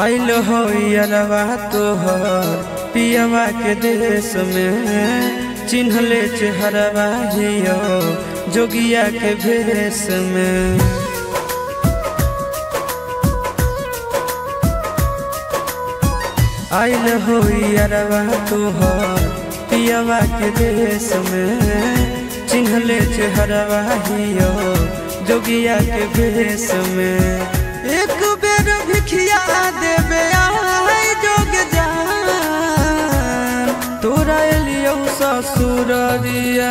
आइल हो यारवा तोहर पियवा के देश में, चिन्हले चेहरवा हियो जोगिया के भेष में। आइल हो यारवा तोहर पियवा के देश में, चिन्हले चेहरवा हियो जोगिया के भेष में। एक बेर भिखिया देवे आई जोग जान, तोरा एलियो ससुररिया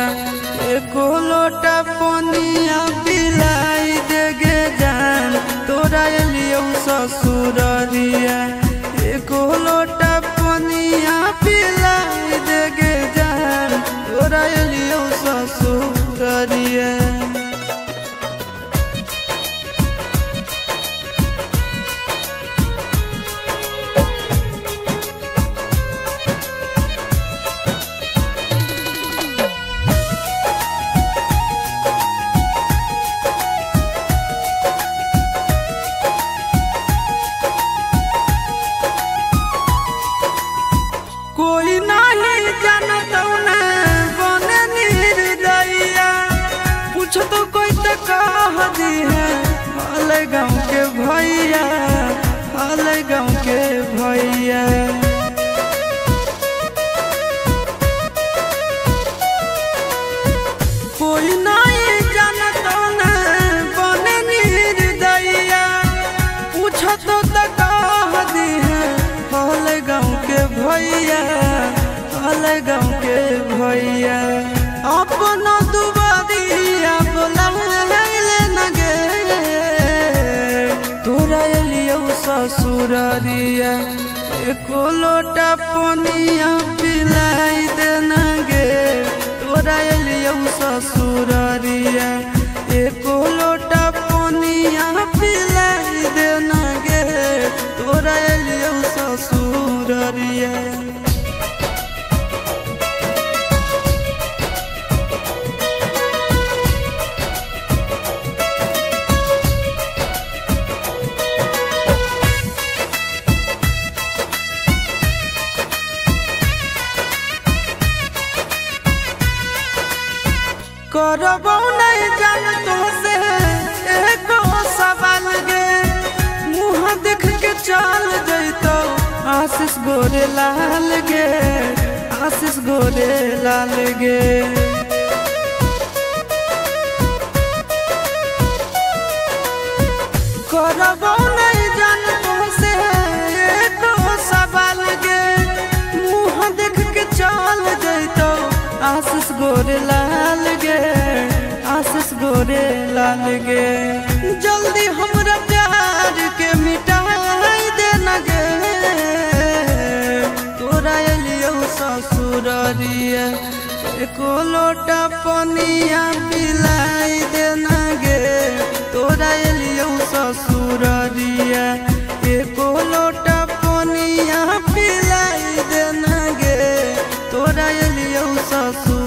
एको लोटा पनिया पिलाई देगे जान। तोरा एलियो ससुररिया एको लोटा पनिया पिलाई देगे जान। तोरा एलियो ससुररिया कोई नहीं जानत बने निर्दयिया, पूछ तो कोई तो कह दी है हाल गाँव के भैया, हाल गाँव के भैया। कोई नहीं जानत बने निर्दयिया, पूछ तो कह दी है हाल गाँव के भैया, हाल गाँव के भैया। अपना दुबारिया बोला न गे, तोरा एलियो ससुररिया एको लोटा पनिया पिलाई देना गे। तोरा एलियो ससुररिया एको लोटा पनिया पिलाई देना गे। तोरा एलियो ससुररिया करबो नहीं जान तो से एको सवाल गे, मुँह देख के चल जैतो आशीष गोरे लाल गे, आशीष गोरे लाल गे। करबो नहीं जान तो से एको सवाल गे, मुँह देख के चल जैतो आशीष गोरे लाल गे, आशीष गोरे लाल गे। जल्दी हमरा प्यार के मिटाई देना गे। तोरा एलियो ससुररिया एको लोटा पनिया पिलाई देना गे। तोरा एलियो ससुररिया एको लोटा पनिया पिलाई देना गे। तोरा एलियो ससुर